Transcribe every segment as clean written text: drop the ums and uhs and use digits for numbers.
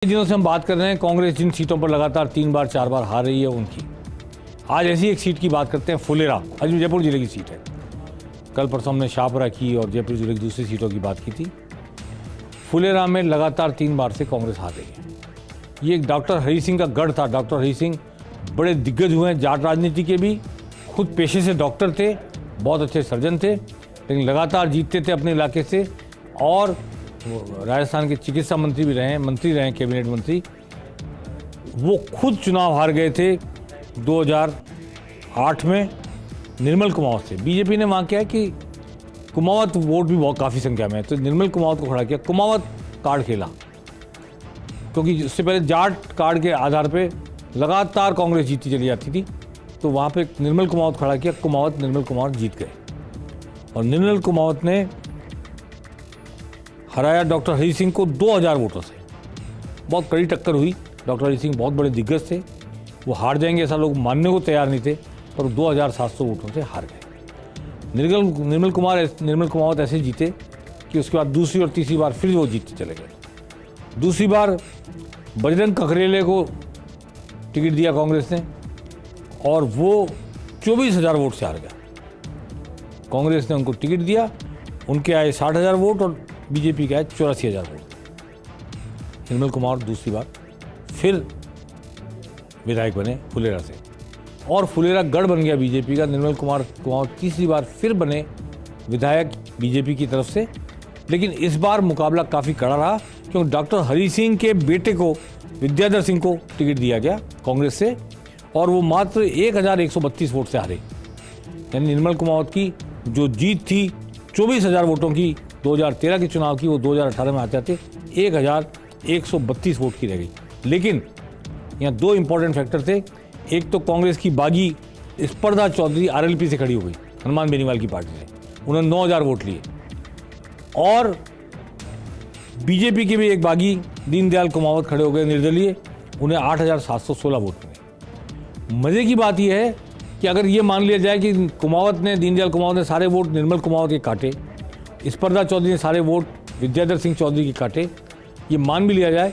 दिनों से हम बात कर रहे हैं कांग्रेस जिन सीटों पर लगातार 3 बार 4 बार हार रही है उनकी। आज ऐसी एक सीट की बात करते हैं, फुलेरा। आज जयपुर जिले की सीट है। कल परसों हमने शाहपुरा की और जयपुर जिले की दूसरी सीटों की बात की थी। फुलेरा में लगातार 3 बार से कांग्रेस हार रही है। ये एक डॉक्टर हरि सिंह का गढ़ था। डॉक्टर हरि सिंह बड़े दिग्गज हुए हैं जाट राजनीति के भी, खुद पेशे से डॉक्टर थे, बहुत अच्छे सर्जन थे, लेकिन लगातार जीतते थे अपने इलाके से। और राजस्थान के चिकित्सा मंत्री भी रहे, मंत्री रहे, कैबिनेट मंत्री। वो खुद चुनाव हार गए थे 2008 में निर्मल कुमावत से। बीजेपी ने वहाँ क्या है कि कुमावत वोट भी बहुत काफ़ी संख्या में है, तो निर्मल कुमावत को खड़ा किया। कुमावत कार्ड खेला, क्योंकि उससे पहले जाट कार्ड के आधार पे लगातार कांग्रेस जीती चली जाती थी, तो वहाँ पे निर्मल कुमावत खड़ा किया। निर्मल कुमावत जीत गए और निर्मल कुमावत ने हराया डॉक्टर हरि सिंह को 2000 वोटों से। बहुत कड़ी टक्कर हुई। डॉक्टर हरि सिंह बहुत बड़े दिग्गज थे, वो हार जाएंगे ऐसा लोग मानने को तैयार नहीं थे, पर 2700 वोटों से हार गए। निर्मल कुमावत ऐसे जीते कि उसके बाद दूसरी और तीसरी बार फिर वो जीतते चले गए। दूसरी बार बजरंग ककरेले को टिकट दिया कांग्रेस ने और वो 24,000 वोट से हार गया। कांग्रेस ने उनको टिकट दिया, उनके आए 60,000 वोट और बीजेपी के आए 84,000 वोट। निर्मल कुमार दूसरी बार फिर विधायक बने फुलेरा से और फुलेरा गढ़ बन गया बीजेपी का। निर्मल कुमार तीसरी बार फिर बने विधायक बीजेपी की तरफ से। लेकिन इस बार मुकाबला काफ़ी कड़ा रहा, क्योंकि डॉक्टर हरि सिंह के बेटे को, विद्याधर सिंह को टिकट दिया गया कांग्रेस से और वो मात्र 1132 वोट से हारे। यानी निर्मल कुमावत की जो जीत थी 24,000 वोटों की 2013 के चुनाव की, वो 2018 में आते थे 1132 वोट की रह गई। लेकिन यहाँ 2 इंपॉर्टेंट फैक्टर थे। एक तो कांग्रेस की बागी स्पर्धा चौधरी आरएलपी से खड़ी हो गई, हनुमान बेनीवाल की पार्टी से, उन्होंने 9000 वोट लिए। और बीजेपी के भी एक बागी दीनदयाल कुमावत खड़े हो गए निर्दलीय, उन्हें 8716 वोट मिले। मजे की बात यह है कि अगर ये मान लिया जाए कि दीनदयाल कुमावत ने सारे वोट निर्मल कुमावत के काटे, स्पर्धा चौधरी ने सारे वोट विद्याधर सिंह चौधरी के काटे, ये मान भी लिया जाए,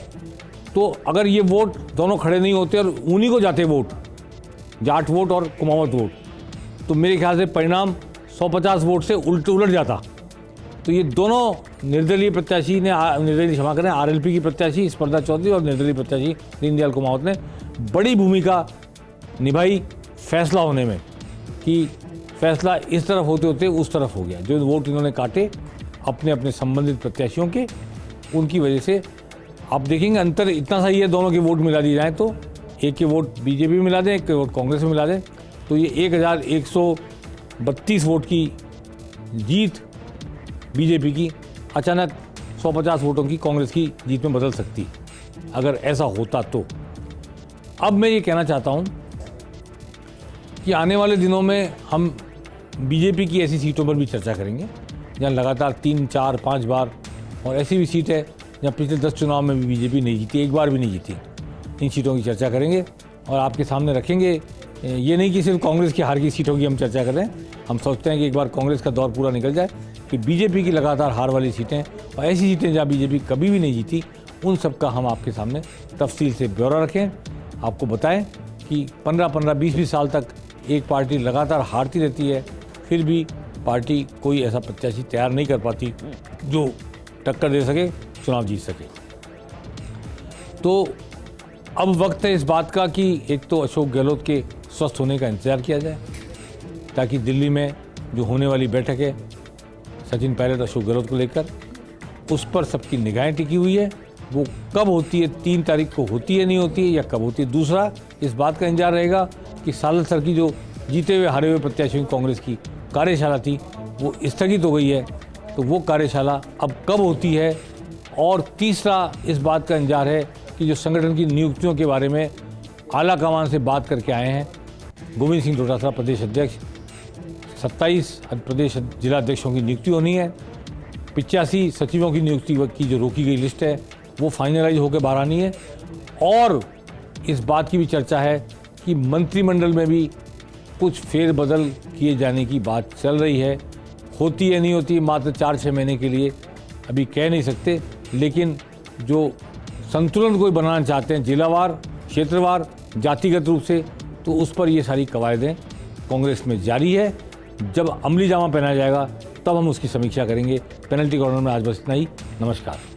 तो अगर ये वोट दोनों खड़े नहीं होते और उन्हीं को जाते वोट, जाट वोट और कुमावत वोट, तो मेरे ख्याल से परिणाम 150 वोट से उलट जाता। तो ये दोनों निर्दलीय प्रत्याशी ने, आरएलपी की प्रत्याशी स्पर्धा चौधरी और निर्दलीय प्रत्याशी दीनदयाल कुमावत ने बड़ी भूमिका निभाई फैसला होने में, कि फैसला इस तरफ होते होते उस तरफ हो गया। जो वोट इन्होंने काटे अपने अपने संबंधित प्रत्याशियों के, उनकी वजह से आप देखेंगे अंतर इतना सही है। दोनों के वोट मिला दिए जाए तो एक के वोट बीजेपी में मिला दें, एक के वोट कांग्रेस में मिला दें, तो ये 1132 वोट की जीत बीजेपी की अचानक 150 वोटों की कांग्रेस की जीत में बदल सकती, अगर ऐसा होता तो। अब मैं ये कहना चाहता हूँ कि आने वाले दिनों में हम बीजेपी की ऐसी सीटों पर भी चर्चा करेंगे जहाँ लगातार 3, 4, 5 बार, और ऐसी भी सीट है जहाँ पिछले 10 चुनाव में भी बीजेपी नहीं जीती, एक बार भी नहीं जीती। इन सीटों की चर्चा करेंगे और आपके सामने रखेंगे। ये नहीं कि सिर्फ कांग्रेस की हार की सीटों की हम चर्चा कर रहे हैं। हम सोचते हैं कि एक बार कांग्रेस का दौर पूरा निकल जाए, कि बीजेपी की लगातार हार वाली सीटें और ऐसी सीटें जहाँ बीजेपी कभी भी नहीं जीती, उन सब का हम आपके सामने तफसील से ब्यौरा रखें, आपको बताएं कि 15-15, 20-20 साल तक एक पार्टी लगातार हारती रहती है, फिर भी पार्टी कोई ऐसा प्रत्याशी तैयार नहीं कर पाती जो टक्कर दे सके, चुनाव जीत सके। तो अब वक्त है इस बात का कि एक तो अशोक गहलोत के स्वस्थ होने का इंतजार किया जाए, ताकि दिल्ली में जो होने वाली बैठक है सचिन पायलट अशोक गहलोत को लेकर, उस पर सबकी निगाहें टिकी हुई है। वो कब होती है, 3 तारीख को होती है, नहीं होती है, या कब होती है। दूसरा, इस बात का इंतजार रहेगा कि सालल सर की जो जीते हुए हारे हुए प्रत्याशियों की कांग्रेस की कार्यशाला थी, वो स्थगित हो गई है, तो वो कार्यशाला अब कब होती है। और तीसरा, इस बात का इंतजार है कि जो संगठन की नियुक्तियों के बारे में आला कमान से बात करके आए हैं गोविंद सिंह डोटासरा प्रदेश अध्यक्ष, 27 प्रदेश जिलाध्यक्षों की नियुक्ति होनी है, 85 सचिवों की नियुक्ति की जो रोकी गई लिस्ट है वो फाइनलाइज होकर बाहर आनी है। और इस बात की भी चर्चा है कि मंत्रिमंडल में भी कुछ फेरबदल किए जाने की बात चल रही है। होती है नहीं होती, मात्र 4-6 महीने के लिए अभी कह नहीं सकते, लेकिन जो संतुलन कोई बनाना चाहते हैं जिलावार, क्षेत्रवार, जातिगत रूप से, तो उस पर ये सारी कवायदें कांग्रेस में जारी है। जब अमली जामा पहनाया जाएगा तब हम उसकी समीक्षा करेंगे। पेनल्टी कॉर्नर में आज बस इतना ही। नमस्कार।